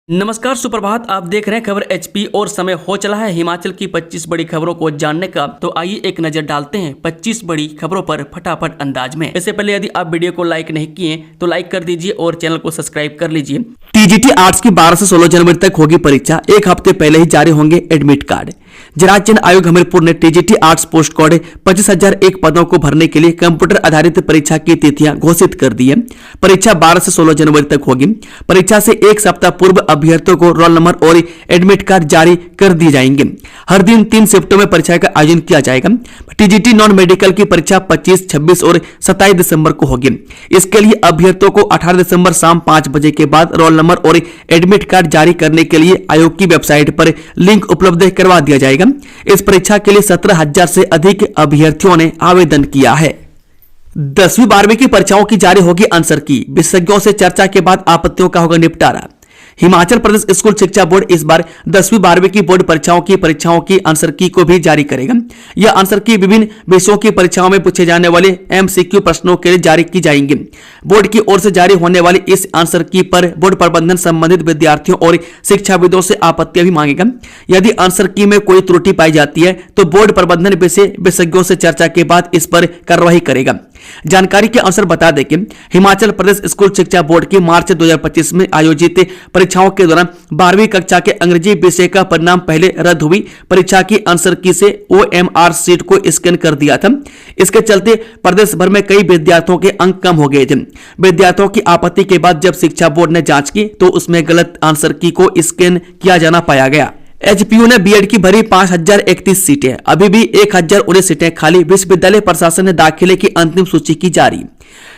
नमस्कार, सुप्रभात। आप देख रहे हैं खबर एचपी और समय हो चला है हिमाचल की 25 बड़ी खबरों को जानने का। तो आइए एक नजर डालते हैं 25 बड़ी खबरों पर फटाफट अंदाज में। इससे पहले यदि आप वीडियो को लाइक नहीं किए तो लाइक कर दीजिए और चैनल को सब्सक्राइब कर लीजिए। टीजीटी आर्ट्स की 12 से 16 जनवरी तक होगी परीक्षा। एक हफ्ते पहले ही जारी होंगे एडमिट कार्ड। राज्य आयोग हमीरपुर ने टीजीटी आर्ट्स पोस्ट कोड 25,001 पदों को भरने के लिए कंप्यूटर आधारित परीक्षा की तिथियां घोषित कर दी है। परीक्षा 12 से 16 जनवरी तक होगी। परीक्षा से एक सप्ताह पूर्व अभ्यर्थियों को रोल नंबर और एडमिट कार्ड जारी कर दिए जाएंगे। हर दिन 3 शिफ्टों में परीक्षा का आयोजन किया जाएगा। टीजीटी नॉन मेडिकल की परीक्षा 25, 26 और 27 दिसंबर को होगी। इसके लिए अभ्यर्थियों को 18 दिसंबर शाम 5 बजे के बाद रोल नंबर और एडमिट कार्ड जारी करने के लिए आयोग की वेबसाइट पर लिंक उपलब्ध करवा दिया जाएगा। इस परीक्षा के लिए 17,000 से अधिक अभ्यर्थियों ने आवेदन किया है। 10वीं 12वीं की परीक्षाओं की जारी होगी आंसर की। विशेषज्ञों से चर्चा के बाद आपत्तियों का होगा निपटारा। हिमाचल प्रदेश स्कूल शिक्षा बोर्ड इस बार 10वीं 12वीं की बोर्ड परीक्षाओं की आंसर की को भी जारी करेगा। यह आंसर की विभिन्न विषयों की परीक्षाओं में पूछे जाने वाले एमसीक्यू प्रश्नों के लिए जारी की जाएंगी। बोर्ड की ओर से जारी होने वाली इस आंसर की पर बोर्ड प्रबंधन संबंधित विद्यार्थियों और शिक्षाविदों से आपत्तियां भी मांगेगा। यदि आंसर की में कोई त्रुटि पाई जाती है तो बोर्ड प्रबंधन विशेषज्ञों से चर्चा के बाद इस पर कार्रवाई करेगा। जानकारी के अनुसार बता दें कि हिमाचल प्रदेश स्कूल शिक्षा बोर्ड की मार्च 2025 में आयोजित परीक्षाओं के दौरान 12वीं कक्षा के अंग्रेजी विषय का परिणाम पहले रद्द हुई परीक्षा की आंसर की से OMR सीट को स्कैन कर दिया था। इसके चलते प्रदेश भर में कई विद्यार्थियों के अंक कम हो गए थे। विद्यार्थियों की आपत्ति के बाद जब शिक्षा बोर्ड ने जांच की तो उसमें गलत आंसर की को स्कैन किया जाना पाया गया। एचपीयू ने बीएड की भरी 5,031 सीटें, अभी भी 1,019 सीटें खाली। विश्वविद्यालय प्रशासन ने दाखिले की अंतिम सूची की जारी।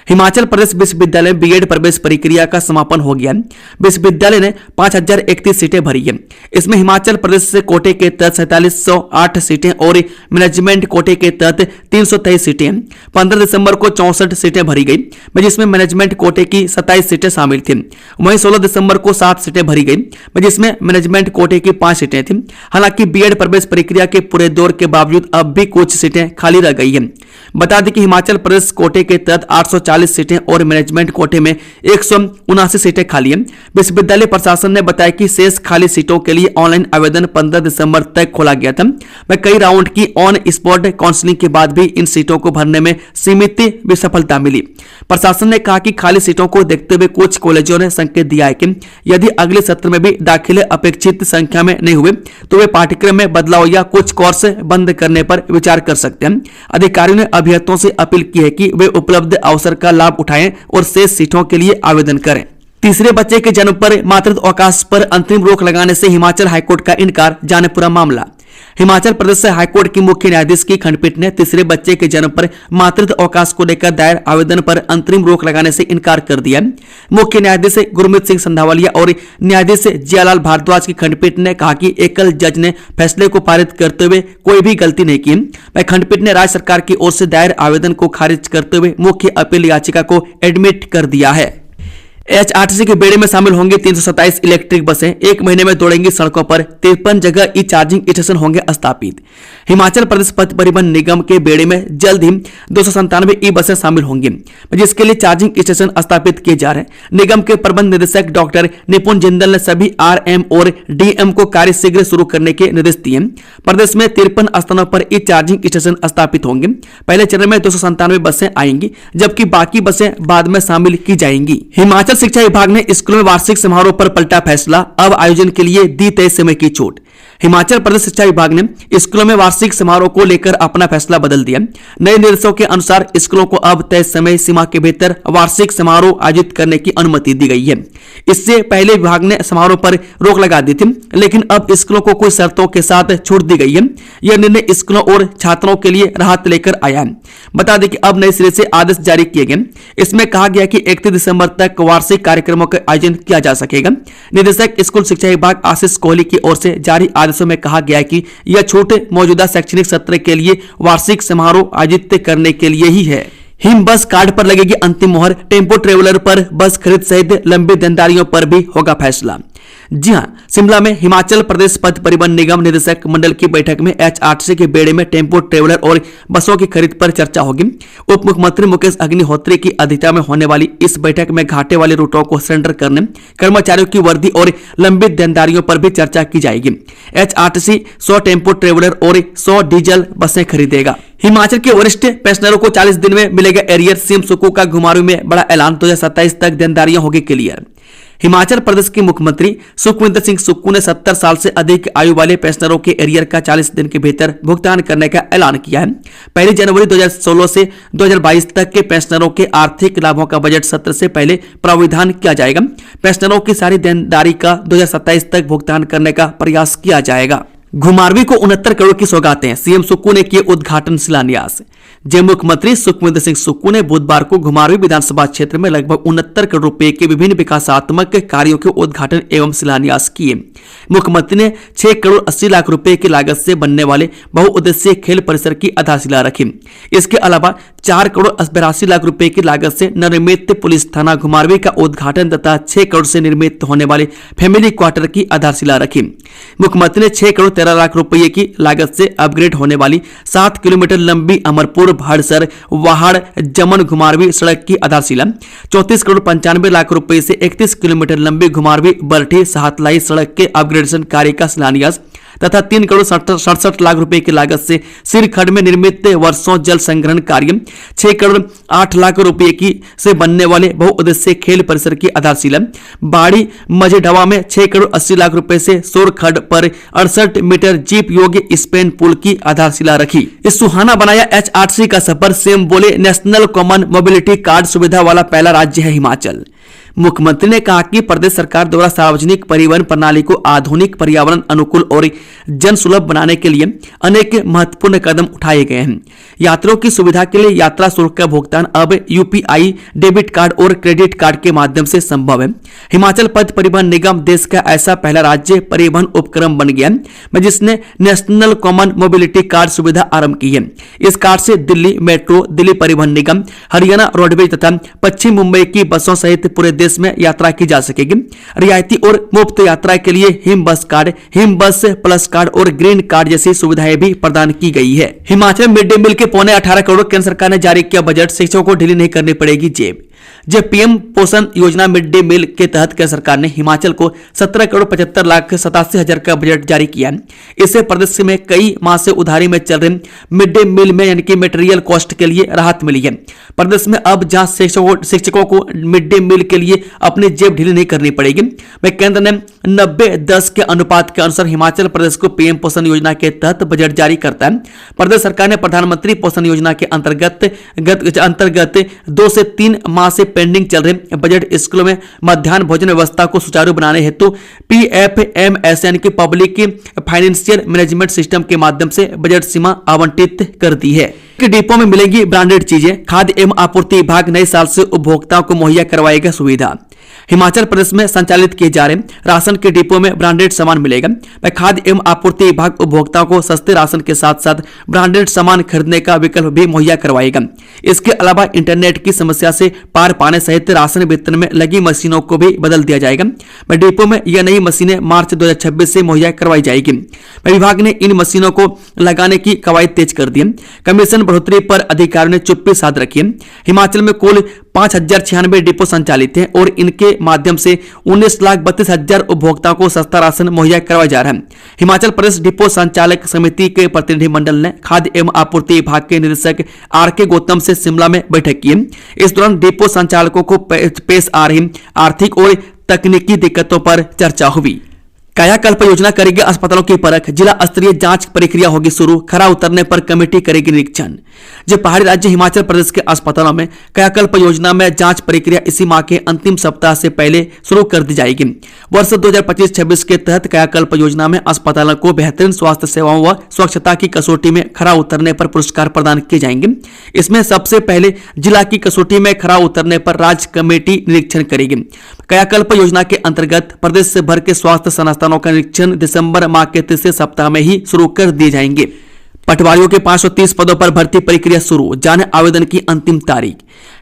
हिमाचल प्रदेश विश्वविद्यालय बीएड प्रवेश प्रक्रिया का समापन हो गया। विश्वविद्यालय ने 5,031 सीटें भरी है। इसमें हिमाचल प्रदेश से कोटे के तहत 4708 सीटें और मैनेजमेंट कोटे के तहत 323 सीटें। 15 दिसंबर को 64 सीटें भरी गई, जिसमें मैनेजमेंट कोटे की 27 सीटें शामिल थी। वहीं 16 दिसंबर को 7 सीटें भरी गई, जिसमें मैनेजमेंट कोटे की 5 सीटें थी। हालांकि बीएड प्रवेश प्रक्रिया के पूरे दौर के बावजूद अब भी कुछ सीटें खाली रह गई है। बता दें कि हिमाचल प्रदेश कोटे के तहत 840 सीटें और मैनेजमेंट कोटे में 179 सीटें खाली हैं। विश्वविद्यालय प्रशासन ने बताया कि शेष खाली सीटों के लिए ऑनलाइन आवेदन 15 दिसंबर तक खोला गया था। वह कई राउंड की ऑन स्पॉट काउंसलिंग के बाद भी इन सीटों को भरने में सीमित विफलता मिली। प्रशासन ने कहा कि खाली सीटों को देखते हुए कुछ कॉलेजों ने संकेत दिया है कि यदि अगले सत्र में भी दाखिले अपेक्षित संख्या में नहीं हुए तो वे पाठ्यक्रम में बदलाव या कुछ कोर्स बंद करने पर विचार कर सकते हैं। अधिकारियों ने अभ्यर्थियों से अपील की है कि वे उपलब्ध अवसर का लाभ उठाएं और शेष सीटों के लिए आवेदन करें। तीसरे बच्चे के जन्म पर मातृत्व अवकाश पर अंतरिम रोक लगाने से हिमाचल हाईकोर्ट का इनकार, जाने पूरा मामला। हिमाचल प्रदेश हाईकोर्ट की मुख्य न्यायाधीश की खंडपीठ ने तीसरे बच्चे के जन्म पर मातृत्व अवकाश को लेकर दायर आवेदन पर अंतरिम रोक लगाने से इनकार कर दिया। मुख्य न्यायाधीश गुरमीत सिंह संधावलिया और न्यायाधीश जियालाल भारद्वाज की खंडपीठ ने कहा कि एकल जज ने फैसले को पारित करते हुए कोई भी गलती नहीं की। वह खंडपीठ ने राज्य सरकार की ओर से दायर आवेदन को खारिज करते हुए मुख्य अपील याचिका को एडमिट कर दिया है। HRTC के बेड़े में शामिल होंगे 327 इलेक्ट्रिक बसें। 1 महीने में दौड़ेंगी सड़कों पर। 53 जगह ई चार्जिंग स्टेशन होंगे स्थापित। हिमाचल प्रदेश पथ परिवहन निगम के बेड़े में जल्द ही 297 ई बसें शामिल होंगी, जिसके लिए चार्जिंग स्टेशन स्थापित किए जा रहे हैं। निगम के प्रबंध निदेशक डॉक्टर निपुण जिंदल ने सभी RM और DM को कार्य शीघ्र शुरू करने के निर्देश दिए। प्रदेश में 53 स्थानों पर ई चार्जिंग स्टेशन स्थापित होंगे। पहले चरण में 297 बसें आएंगी, जबकि बाकी बसें बाद में शामिल की जाएंगी। हिमाचल शिक्षा विभाग ने स्कूलों में वार्षिक समारोह पर पलटा फैसला, अब आयोजन के लिए दी तय समय की छूट। हिमाचल प्रदेश शिक्षा विभाग ने स्कूलों में वार्षिक समारोह को लेकर अपना फैसला बदल दिया। नए निर्देशों के अनुसार स्कूलों को अब तय समय सीमा के भीतर वार्षिक समारोह आयोजित करने की अनुमति दी गई है। इससे पहले विभाग ने समारोह पर रोक लगा दी थी, लेकिन अब स्कूलों को कुछ शर्तों के साथ छूट दी गई है। यह निर्णय स्कूलों और छात्रों के लिए राहत लेकर आया है। बता दें कि अब नए सिरे से आदेश जारी किए गए। इसमें कहा गया कि 31 दिसंबर तक वार्षिक कार्यक्रमों का आयोजन किया जा सकेगा। निदेशक स्कूल शिक्षा विभाग आशीष कोहली की ओर से जारी आदेशों में कहा गया है कि यह छूट मौजूदा शैक्षणिक सत्र के लिए वार्षिक समारोह आयोजित करने के लिए ही है। हिम बस कार्ड पर लगेगी अंतिम मोहर। टेम्पो ट्रेवलर पर बस खरीद सहित लंबी देनदारियों पर भी होगा फैसला। जी हां, शिमला में हिमाचल प्रदेश पथ परिवहन निगम निदेशक मंडल की बैठक में HRTC के बेड़े में टेम्पो ट्रेवलर और बसों की खरीद पर चर्चा होगी। उप मुख्यमंत्री मुकेश अग्निहोत्री की अध्यक्षता में होने वाली इस बैठक में घाटे वाले रूटों को सरेंडर करने, कर्मचारियों की वर्दी और लंबित देनदारियों पर भी चर्चा की जाएगी। HRTC 100 टेम्पो ट्रेवलर और 100 डीजल बसें खरीदेगा। हिमाचल के वरिष्ठ पेंशनरों को 40 दिन में मिलेगा एरियर। सीएम सुक्खू का घुमारवीं में बड़ा ऐलान, 2027 तक देनदारियां होगी क्लियर। हिमाचल प्रदेश के मुख्यमंत्री सुखविंदर सिंह सुक्खू ने 70 साल से अधिक आयु वाले पेंशनरों के एरियर का 40 दिन के भीतर भुगतान करने का ऐलान किया है। 1 जनवरी 2016 से 2022 तक के पेंशनरों के आर्थिक लाभों का बजट सत्र से पहले प्रावधान किया जाएगा। पेंशनरों की सारी देनदारी का 2027 तक भुगतान करने का प्रयास किया जाएगा। घुमारवीं को 69 करोड़ की सौगातें, सीएम सुक्खू ने किए उद्घाटन शिलान्यास। जय मुख्यमंत्री सुखविंदर सिंह सुक्खू ने बुधवार को घुमारवीं विधानसभा क्षेत्र में लगभग 69 करोड़ रुपए के विभिन्न विकासात्मक कार्यों के उद्घाटन एवं शिलान्यास किए। मुख्यमंत्री ने 6 करोड़ 80 लाख रुपए की लागत से बनने वाले बहुउद्देशीय खेल परिसर की आधारशिला रखी। इसके अलावा 4 करोड़ 82 लाख रुपए की लागत से नवनिर्मित पुलिस थाना घुमारवीं का उद्घाटन तथा 6 करोड़ से निर्मित होने वाले फैमिली क्वार्टर की आधारशिला रखी। मुख्यमंत्री ने 6 करोड़ 13 लाख रुपए की लागत से अपग्रेड होने वाली 7 किलोमीटर लंबी अमरपुर भाड़सर वाहड़ जमन घुमारवीं सड़क की आधारशिला, 34 करोड़ 95 लाख रुपए से 31 किलोमीटर लंबी घुमारवीं बरठी साहतलाई सड़क के अपग्रेडेशन कार्य का शिलान्यास तथा 3 करोड़ 67 लाख रुपए की लागत से सिरखड़ में निर्मित वर्षों जल संग्रहण कार्य, 6 करोड़ 8 लाख रुपए की से बनने वाले बहुउद्देशीय खेल परिसर की आधारशिला, बाड़ी मझेढवा में 6 करोड़ 80 लाख रुपए से सोरखड़ पर 68 मीटर जीप योग्य स्पेन पुल की आधारशिला रखी। इस सुहाना बनाया HRTC का सफर। सीएम बोले, नेशनल कॉमन मोबिलिटी कार्ड सुविधा वाला पहला राज्य है हिमाचल। मुख्यमंत्री ने कहा कि प्रदेश सरकार द्वारा सार्वजनिक परिवहन प्रणाली को आधुनिक, पर्यावरण अनुकूल और जन सुलभ बनाने के लिए अनेक महत्वपूर्ण कदम उठाए गए हैं। यात्रियों की सुविधा के लिए यात्रा शुल्क का भुगतान अब UPI डेबिट कार्ड और क्रेडिट कार्ड के माध्यम से संभव है। हिमाचल पथ परिवहन निगम देश का ऐसा पहला राज्य परिवहन उपक्रम बन गया है जिसने नेशनल कॉमन मोबिलिटी कार्ड सुविधा आरंभ की है। इस कार्ड से दिल्ली मेट्रो, दिल्ली परिवहन निगम, हरियाणा रोडवेज तथा पश्चिम मुंबई की बसों सहित पूरे देश में यात्रा की जा सकेगी। रियायती और मुफ्त यात्रा के लिए हिम बस कार्ड, हिम बस प्लस कार्ड और ग्रीन कार्ड जैसी सुविधाएं भी प्रदान की गई है। हिमाचल मिड डे मील के 18.25 करोड़ केंद्र सरकार ने जारी किया बजट। शिक्षकों को ढीली नहीं करनी पड़ेगी जेब। जब पीएम पोषण योजना मिड डे मील के तहत केंद्र सरकार ने हिमाचल को 17 करोड़ 75 लाख 87 हजार का बजट जारी किया। इससे प्रदेश में कई माह से उधारी में चल रहे मिड डे मील में यानी कि मटेरियल कॉस्ट के लिए राहत मिली है। प्रदेश में अब जहां शिक्षकों को मिड डे मील के लिए अपनी जेब ढीली नहीं करनी पड़ेगी, वह केंद्र ने 90-10 के अनुपात के अनुसार हिमाचल प्रदेश को पीएम पोषण योजना के तहत बजट जारी करता है। प्रदेश सरकार ने प्रधानमंत्री पोषण योजना के अंतर्गत 2 से 3 माह से पेंडिंग चल रहे बजट स्कूलों में मध्याह्न भोजन व्यवस्था को सुचारू बनाने हेतु PFMS यानी कि पब्लिक फाइनेंशियल मैनेजमेंट सिस्टम के माध्यम से बजट सीमा आवंटित कर दी है। डिपो में मिलेंगी ब्रांडेड चीजें। खाद्य एवं आपूर्ति विभाग नए साल से उपभोक्ताओं को मुहैया करवाएगा सुविधा। हिमाचल प्रदेश में संचालित किए जा रहे राशन के डिपो में ब्रांडेड सामान मिलेगा। खाद्य एवं आपूर्ति विभाग उपभोक्ताओं को सस्ते राशन के साथ साथ ब्रांडेड सामान खरीदने का विकल्प भी मुहैया करवाएगा। इसके अलावा इंटरनेट की समस्या से पार पाने सहित राशन वितरण में लगी मशीनों को भी बदल दिया जाएगा। डिपो में यह नई मशीनें मार्च 2026 से मुहैया करवाई जाएगी। विभाग ने इन मशीनों को लगाने की कवायद तेज कर दी। कमीशन बढ़ोतरी पर अधिकारियों ने चुप्पी साध रखी है। हिमाचल में कुल 5096 डिपो संचालित हैं और इनके माध्यम से 19,32,000 उपभोक्ताओं को सस्ता राशन मुहैया करवाया जा रहा है। हिमाचल प्रदेश डिपो संचालक समिति के प्रतिनिधिमंडल ने खाद्य एवं आपूर्ति विभाग के निदेशक RK गौतम से शिमला में बैठक की। इस दौरान डिपो संचालकों को पेश आ रही आर्थिक और तकनीकी दिक्कतों पर चर्चा हुई। कायाकल्प योजना करेगी अस्पतालों की परख। जिला स्तरीय जांच प्रक्रिया होगी शुरू। खरा उतरने पर कमेटी करेगी निरीक्षण। जब पहाड़ी राज्य हिमाचल प्रदेश के अस्पतालों में कायाकल्प योजना में जांच प्रक्रिया इसी माह के अंतिम सप्ताह से पहले शुरू कर दी जाएगी। वर्ष 2025-26 के तहत कायाकल्प योजना में अस्पतालों को बेहतरीन स्वास्थ्य सेवाओं व स्वच्छता की कसौटी में खरा उतरने पर पुरस्कार प्रदान किए जाएंगे। इसमें सबसे पहले जिला की कसौटी में खरा उतरने पर राज्य कमेटी निरीक्षण करेगी। कायाकल्प योजना के अंतर्गत प्रदेश से भर के स्वास्थ्य संस्थानों का निरीक्षण दिसंबर माह के तीसरे सप्ताह में ही शुरू कर दिए जाएंगे। पटवारियों के 530 पदों पर भर्ती प्रक्रिया शुरू, जाने आवेदन की अंतिम तारीख।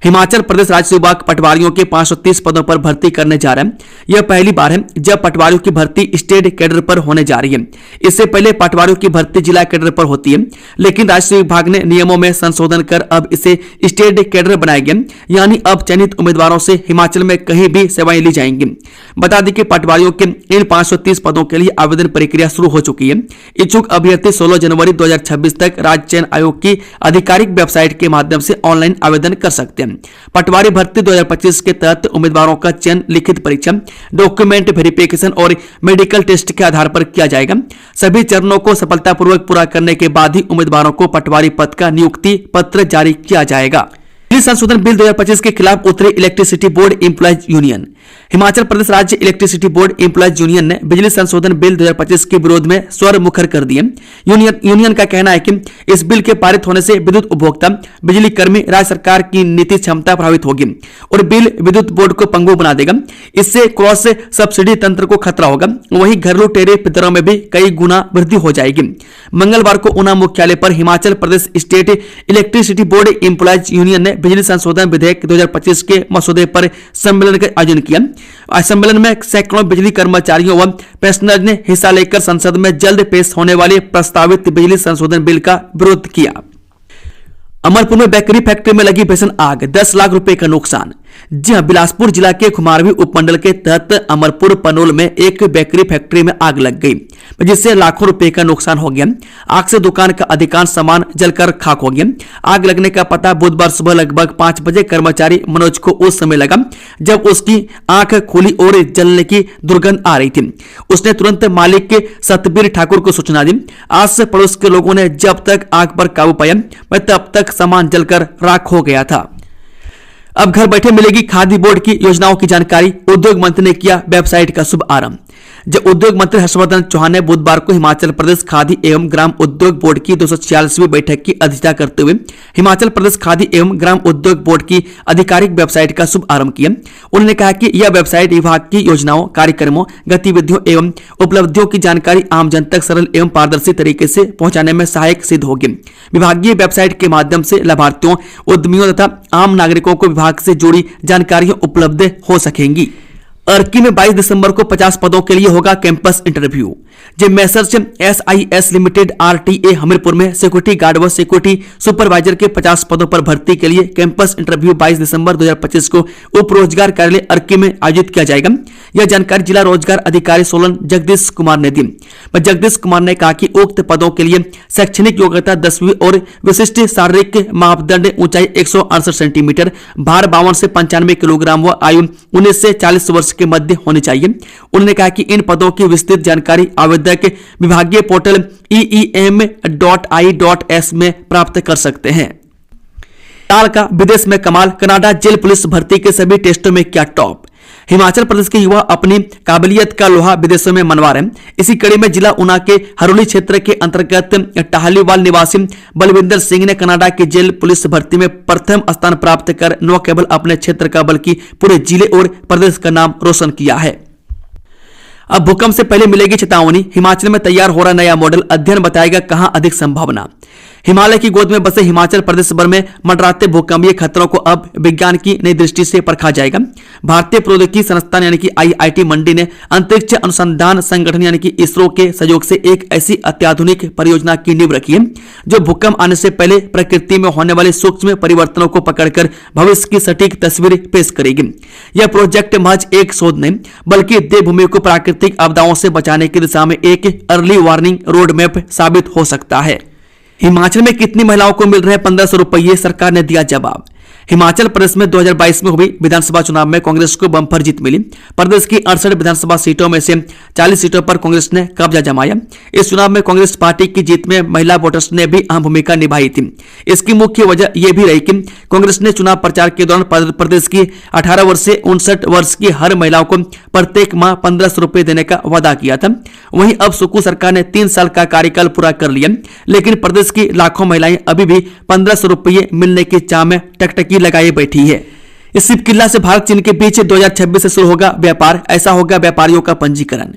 हिमाचल प्रदेश राज्य विभाग पटवारियों के 530 पदों पर भर्ती करने जा रहा है। यह पहली बार है जब पटवारियों की भर्ती स्टेट कैडर पर होने जा रही है। इससे पहले पटवारियों की भर्ती जिला कैडर पर होती है, लेकिन राज्य विभाग ने नियमों में संशोधन कर अब इसे स्टेट कैडर बनाया गया, यानी अब चयनित उम्मीदवारों से हिमाचल में कहीं भी सेवाएं ली जाएंगी। बता दें कि पटवारियों के इन 530 पदों के लिए आवेदन प्रक्रिया शुरू हो चुकी है। इच्छुक अभ्यर्थी 16 जनवरी 2026 तक राज्य चयन आयोग की आधिकारिक वेबसाइट के माध्यम से ऑनलाइन आवेदन कर सकते हैं। पटवारी भर्ती 2025 के तहत उम्मीदवारों का चयन लिखित परीक्षा, डॉक्यूमेंट वेरिफिकेशन और मेडिकल टेस्ट के आधार पर किया जाएगा। सभी चरणों को सफलतापूर्वक पूरा करने के बाद ही उम्मीदवारों को पटवारी पद का नियुक्ति पत्र जारी किया जाएगा। बिजली संशोधन बिल 2025 के खिलाफ उतरी electricity board employees union. Himachal Pradesh राज्य इलेक्ट्रिसिटी बोर्ड एम्प्लॉयज यूनियन ने बिजली संशोधन बिल 2025 के विरोध में स्वर मुखर कर दिए। यूनियन का कहना है कि इस बिल के पारित होने से विद्युत उपभोक्ता, बिजली कर्मी, राज्य सरकार की नीति क्षमता प्रभावित होगी और बिल विद्युत बोर्ड को पंगु बना देगा। इससे क्रॉस सब्सिडी तंत्र को खतरा होगा। वहीं घरेलू टैरिफ दरों में भी कई गुना वृद्धि हो जाएगी। मंगलवार को ऊना मुख्यालय पर Himachal Pradesh state electricity board employees union ने बिजली संशोधन विधेयक 2025 के मसौदे पर सम्मेलन का आयोजन किया। सम्मेलन में सैकड़ों बिजली कर्मचारियों व पेंशनर्स ने हिस्सा लेकर संसद में जल्द पेश होने वाले प्रस्तावित बिजली संशोधन बिल का विरोध किया। अमरपुर में बेकरी फैक्ट्री में लगी भीषण आग, 10 लाख रुपए का नुकसान। जी हां, बिलासपुर जिला के खुमारवी उपमंडल के तहत अमरपुर पनोल में एक बेकरी फैक्ट्री में आग लग गई, जिससे लाखों रुपए का नुकसान हो गया। आग से दुकान का अधिकांश सामान जलकर खाक हो गया। आग लगने का पता बुधवार सुबह लगभग 5 बजे कर्मचारी मनोज को उस समय लगा जब उसकी आंख खुली और जलने की दुर्गंध आ रही थी। उसने तुरंत मालिक के सतबीर ठाकुर को सूचना दी। आस पड़ोस के लोगों ने जब तक आग पर काबू पाया तब तक सामान जलकर राख हो गया था। अब घर बैठे मिलेगी खादी बोर्ड की योजनाओं की जानकारी, उद्योग मंत्री ने किया वेबसाइट का शुभ आरंभ। जब उद्योग मंत्री हर्षवर्धन चौहान ने बुधवार को हिमाचल प्रदेश खादी एवं ग्राम उद्योग बोर्ड की 246वीं बैठक की अध्यक्षता करते हुए हिमाचल प्रदेश खादी एवं ग्राम उद्योग बोर्ड की आधिकारिक वेबसाइट का शुभ आरंभ किया। उन्होंने कहा कि यह वेबसाइट विभाग की योजनाओं, कार्यक्रमों, गतिविधियों एवं उपलब्धियों की जानकारी आम जन तक सरल एवं पारदर्शी तरीके से पहुंचाने में सहायक सिद्ध होगी। विभागीय वेबसाइट के माध्यम से लाभार्थियों, उद्यमियों तथा आम नागरिकों को विभाग से जुड़ी जानकारियां उपलब्ध हो सकेंगी। अर्की में 22 दिसंबर को 50 पदों के लिए होगा कैंपस इंटरव्यू। जब Messrs SIS limited RTA Hamirpur में सिक्योरिटी गार्ड व सिक्योरिटी सुपरवाइजर के 50 पदों पर भर्ती के लिए कैंपस इंटरव्यू 22 दिसंबर 2025 को उप रोजगार कार्यालय अर्की में आयोजित किया जाएगा। यह जानकारी जिला रोजगार अधिकारी सोलन जगदीश कुमार ने दी। जगदीश कुमार ने कहा कि उक्त पदों के लिए शैक्षणिक योग्यता 10वीं और विशिष्ट शारीरिक मापदंड ऊंचाई 168 सेंटीमीटर, भार 52 से 95 किलोग्राम व आयु 19 से 40 वर्ष के मध्य होनी चाहिए। उन्होंने कहा कि इन पदों की विस्तृत जानकारी आवेदक विभागीय पोर्टल eem.i.s में प्राप्त कर सकते हैं। साल का विदेश में कमाल, कनाडा जेल पुलिस भर्ती के सभी टेस्टों में क्या टॉप। हिमाचल प्रदेश के युवा अपनी काबिलियत का लोहा विदेशों में मनवा रहे हैं। इसी कड़ी में जिला ऊना के हरोली क्षेत्र के अंतर्गत टाहलीवाल निवासी बलविंदर सिंह ने कनाडा की जेल पुलिस भर्ती में प्रथम स्थान प्राप्त कर न केवल अपने क्षेत्र का बल्कि पूरे जिले और प्रदेश का नाम रोशन किया है। अब भूकंप से पहले मिलेगी चेतावनी, हिमाचल में तैयार हो रहा नया मॉडल, अध्ययन बताएगा कहां अधिक संभावना। हिमालय की गोद में बसे हिमाचल प्रदेश भर में मंडराते भूकंपीय खतरों को अब विज्ञान की नई दृष्टि से परखा जाएगा। भारतीय प्रौद्योगिकी संस्थान यानी कि IIT मंडी ने अंतरिक्ष अनुसंधान संगठन यानी कि इसरो के सहयोग से एक ऐसी अत्याधुनिक परियोजना की नींव रखी है जो भूकंप आने से पहले प्रकृति में होने वाले सूक्ष्म परिवर्तनों को पकड़कर भविष्य की सटीक तस्वीर पेश करेगी। यह प्रोजेक्ट महज एक शोध नहीं बल्कि देवभूमि को प्राकृतिक आपदाओं से बचाने की दिशा में एक अर्ली वार्निंग रोड मैप साबित हो सकता है। हिमाचल में कितनी महिलाओं को मिल रहे 1500 रुपये, सरकार ने दिया जवाब। हिमाचल प्रदेश में 2022 में हुई विधानसभा चुनाव में कांग्रेस को बम्पर जीत मिली। प्रदेश की 68 विधानसभा सीटों में से 40 सीटों पर कांग्रेस ने कब्जा जमाया। इस चुनाव में कांग्रेस पार्टी की जीत में महिला वोटर्स ने भी अहम भूमिका निभाई थी। इसकी मुख्य वजह यह भी रही कि कांग्रेस ने चुनाव प्रचार के दौरान प्रदेश की 18 वर्ष से 59 वर्ष की हर महिलाओं को प्रत्येक माह 1500 रुपये देने का वादा किया था। वहीं अब सुक्खू सरकार ने 3 साल का कार्यकाल पूरा कर लिया, लेकिन प्रदेश की लाखों महिलाएं अभी भी 1500 रुपये मिलने की चाह में टकटकी लगाए बैठी है। इस शिव किला से भारत चीन के बीच 2026 से शुरू होगा व्यापार, ऐसा होगा व्यापारियों का पंजीकरण।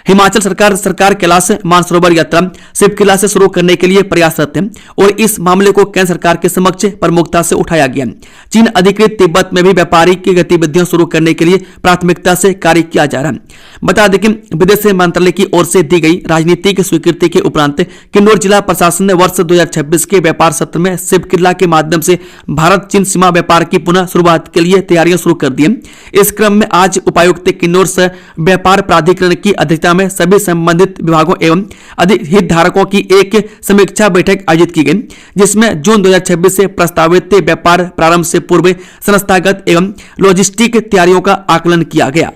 हिमाचल सरकार कैलाश मानसरोवर यात्रा शिव किला से शुरू करने के लिए प्रयासरत है और इस मामले को केंद्र सरकार के समक्ष प्रमुखता से उठाया गया। चीन अधिकृत तिब्बत में भी व्यापारी की गतिविधियां शुरू करने के लिए प्राथमिकता से कार्य किया जा रहा है। बता दें कि विदेश मंत्रालय की ओर से दी गई राजनीतिक स्वीकृति के उपरांत किन्नौर जिला प्रशासन ने वर्ष 2026 के व्यापार सत्र में शिव किला के माध्यम से भारत चीन सीमा व्यापार की पुनः शुरुआत के लिए तैयारियां शुरू कर दी। इस क्रम में आज उपायुक्त किन्नौर से व्यापार प्राधिकरण की अध्यक्षता में सभी संबंधित विभागों एवं हितधारकों की एक समीक्षा बैठक आयोजित की गई, जिसमें जून 2026 से प्रस्तावित व्यापार प्रारंभ से पूर्व संस्थागत एवं लॉजिस्टिक तैयारियों का आकलन किया गया।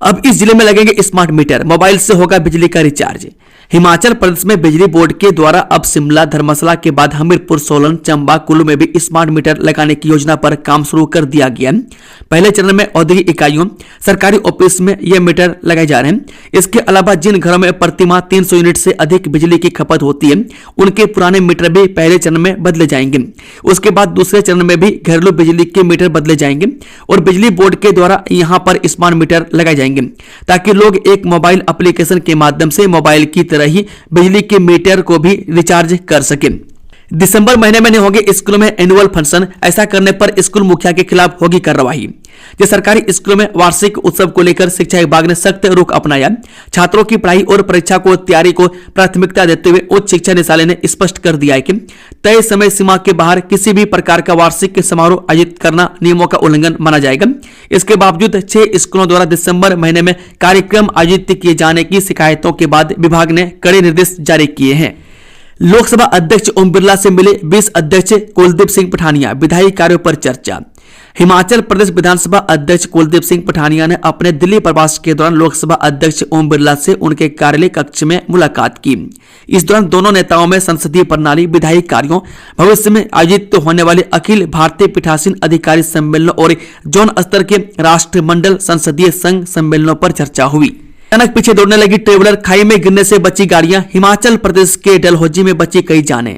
अब इस जिले में लगेंगे स्मार्ट मीटर, मोबाइल से होगा बिजली का रिचार्ज। हिमाचल प्रदेश में बिजली बोर्ड के द्वारा अब शिमला, धर्मशाला के बाद हमीरपुर, सोलन, चंबा, कुल्लू में भी स्मार्ट मीटर लगाने की योजना पर काम शुरू कर दिया गया। पहले चरण में औद्योगिक इकाइयों, सरकारी ऑफिस में ये मीटर लगाए जा रहे हैं। इसके अलावा जिन घरों में प्रतिमाह 300 यूनिट से अधिक बिजली की खपत होती है, उनके पुराने मीटर भी पहले चरण में बदले जाएंगे। उसके बाद दूसरे चरण में भी घरेलू बिजली के मीटर बदले जाएंगे और बिजली बोर्ड के द्वारा यहाँ पर स्मार्ट मीटर लगाए जाएंगे, ताकि लोग एक मोबाइल एप्लीकेशन के माध्यम से मोबाइल की तरह ही बिजली के मीटर को भी रिचार्ज कर सके। दिसंबर महीने में नहीं होंगे स्कूलों में एनुअल फंक्शन, ऐसा करने पर स्कूल मुखिया के खिलाफ होगी कार्रवाई। जो सरकारी स्कूलों में वार्षिक उत्सव को लेकर शिक्षा विभाग ने सख्त रुख अपनाया। छात्रों की पढ़ाई और परीक्षा को तैयारी को प्राथमिकता देते हुए उच्च शिक्षा निदेशालय ने स्पष्ट कर दिया है कि तय समय सीमा के बाहर किसी भी प्रकार का वार्षिक समारोह आयोजित करना नियमों का उल्लंघन माना जाएगा। इसके बावजूद 6 स्कूलों द्वारा दिसंबर महीने में कार्यक्रम आयोजित किए जाने की शिकायतों के बाद विभाग ने कड़े निर्देश जारी किए हैं। लोकसभा अध्यक्ष ओम बिरला से मिले 20 अध्यक्ष कुलदीप सिंह पठानिया, विधायी कार्यों पर चर्चा। हिमाचल प्रदेश विधानसभा अध्यक्ष कुलदीप सिंह पठानिया ने अपने दिल्ली प्रवास के दौरान लोकसभा अध्यक्ष ओम बिरला से उनके कार्यालय कक्ष में मुलाकात की। इस दौरान दोनों नेताओं में संसदीय प्रणाली, विधायी कार्यों, भविष्य में आयोजित होने वाले अखिल भारतीय पीठासीन अधिकारी सम्मेलनों और जोन स्तर के राष्ट्रमंडल संसदीय संघ सम्मेलनों पर चर्चा हुई। अचानक पीछे दौड़ने लगी ट्रेवलर, खाई में गिरने से बची गाड़ियां। हिमाचल प्रदेश के डलहौजी में बची कई जानें।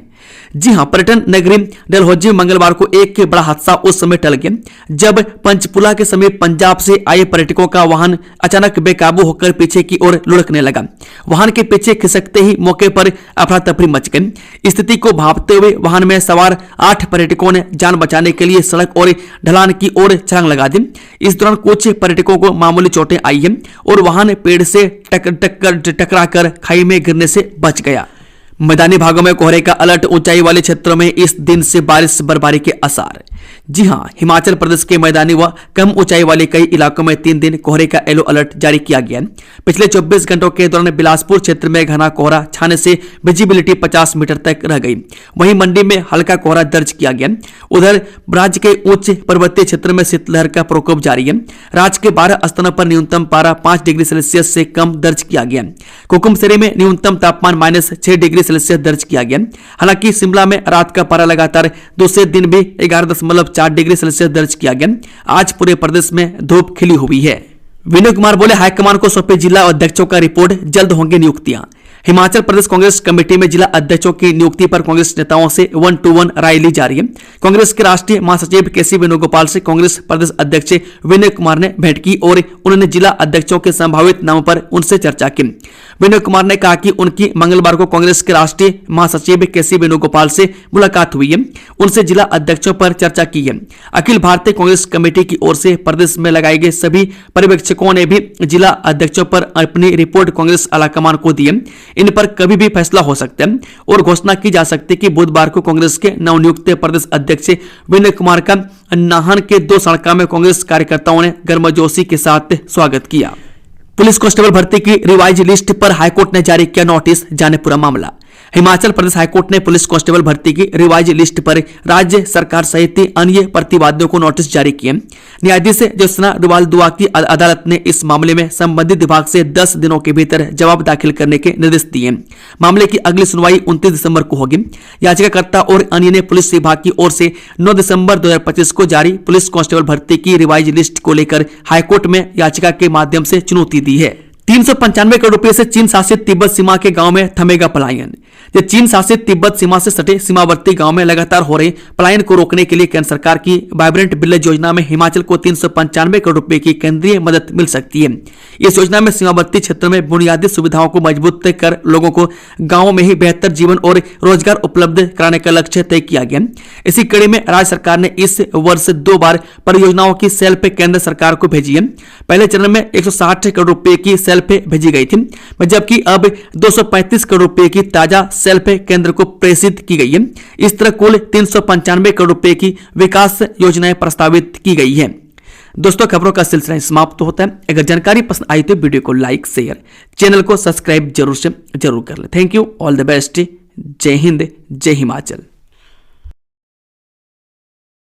जी हां, पर्यटन नगरी डलहौजी मंगलवार को एक बड़ा हादसा उस समय टल गया जब पंचपुला के समीप पंजाब से आए पर्यटकों का वाहन अचानक बेकाबू होकर पीछे की ओर लुढ़कने लगा। वाहन के पीछे खिसकते ही मौके पर अफरा तफरी मच गई। स्थिति को भांपते हुए वाहन में सवार 8 पर्यटकों ने जान बचाने के लिए सड़क और ढलान की ओर छलांग लगा दी। इस दौरान कुछ पर्यटकों को मामूली चोटें आई हैं और वाहन पेड़ से टकराकर खाई में गिरने से बच गया। मैदानी भागों में कोहरे का अलर्ट, ऊंचाई वाले क्षेत्रों में इस दिन से बारिश बर्फबारी के आसार। जी हां, हिमाचल प्रदेश के मैदानी व कम ऊंचाई वाले कई इलाकों में 3 दिन कोहरे का येलो अलर्ट जारी किया गया। पिछले 24 घंटों के दौरान बिलासपुर क्षेत्र में घना कोहरा छाने से विजिबिलिटी 50 मीटर तक रह गई। वहीं मंडी में हल्का कोहरा दर्ज किया गया। उधर राज्य के उच्च पर्वतीय क्षेत्र में शीतलहर का प्रकोप जारी है। राज्य के 12 स्थानों पर न्यूनतम पारा 5 डिग्री सेल्सियस से कम दर्ज किया गया। कुकुमसेरी में न्यूनतम तापमान -6 डिग्री सेल्सियस दर्ज किया गया। हालांकि शिमला में रात का पारा लगातार दूसरे दिन भी 11.4 डिग्री सेल्सियस दर्ज किया गया। आज पूरे प्रदेश में धूप खिली हुई है। विनय कुमार बोले, हाईकमान को सौंपे जिला अध्यक्षों का रिपोर्ट, जल्द होंगे नियुक्तियां। हिमाचल प्रदेश कांग्रेस कमेटी में जिला अध्यक्षों की नियुक्ति पर कांग्रेस नेताओं से 1-to-1 राय ली जा रही है। कांग्रेस के राष्ट्रीय महासचिव केसी वेणुगोपाल से कांग्रेस प्रदेश अध्यक्ष विनय कुमार ने भेंट की और उन्होंने जिला अध्यक्षों के संभावित नामों पर उनसे चर्चा की। विनय कुमार ने कहा कि उनकी मंगलवार को कांग्रेस के राष्ट्रीय महासचिव केसी वेणुगोपाल से मुलाकात हुई है, उनसे जिला अध्यक्षों पर चर्चा की है। अखिल भारतीय कांग्रेस कमेटी की ओर से प्रदेश में लगाए गए सभी पर्यवेक्षकों ने भी जिला अध्यक्षों पर अपनी रिपोर्ट कांग्रेस आलाकमान को दी है। इन पर कभी भी फैसला हो सकता है और घोषणा की जा सकती है कि बुधवार को कांग्रेस के नवनियुक्त प्रदेश अध्यक्ष विनय कुमार का नाहन के 2 सड़का में कांग्रेस कार्यकर्ताओं ने गर्मजोशी के साथ स्वागत किया। पुलिस कांस्टेबल भर्ती की रिवाइज लिस्ट पर हाईकोर्ट ने जारी किया नोटिस, जाने पूरा मामला। हिमाचल प्रदेश हाईकोर्ट ने पुलिस कांस्टेबल भर्ती की रिवाइज लिस्ट पर राज्य सरकार सहित अन्य प्रतिवादियों को नोटिस जारी किए। न्यायाधीश ज्योत्सना रुवाल दुआ की अदालत ने इस मामले में संबंधित विभाग से 10 दिनों के भीतर जवाब दाखिल करने के निर्देश दिए। मामले की अगली सुनवाई 29 दिसंबर को होगी। याचिकाकर्ता और अन्य ने पुलिस विभाग की ओर से 9 दिसंबर 2025 को जारी पुलिस कांस्टेबल भर्ती की रिवाइज लिस्ट को लेकर हाईकोर्ट में याचिका के माध्यम से चुनौती दी है। 395 करोड़ रुपए से चीन शासित तिब्बत सीमा के गांव में थमेगा पलायन। ये चीन शासित तिब्बत सीमा से सटे सीमावर्ती गांव में लगातार हो रहे पलायन को रोकने के लिए केंद्र सरकार की वाइब्रेंट विलेज योजना में हिमाचल को 395 करोड़ रुपए की केंद्रीय मदद मिल सकती है। इस योजना में सीमावर्ती क्षेत्रों में बुनियादी सुविधाओं को मजबूत कर लोगों को गाँवों में ही बेहतर जीवन और रोजगार उपलब्ध कराने का लक्ष्य तय किया गया। इसी कड़ी में राज्य सरकार ने इस वर्ष 2 बार परियोजनाओं की सेल्फ केंद्र सरकार को भेजी है। पहले चरण में 160 करोड़ रुपए की सेल्फ भेजी गई थी, जबकि अब 235 करोड़ रुपए की ताजा सेल्फ केंद्र को प्रेषित की गई है। इस तरह कुल 395 करोड़ रुपए की विकास योजनाएं प्रस्तावित की गई है। दोस्तों, खबरों का सिलसिला समाप्त होता है। अगर जानकारी पसंद आई तो वीडियो को लाइक, शेयर, चैनल को सब्सक्राइब जरूर कर ले। Thank you, all the best. जय हिंद, जय हिमाचल।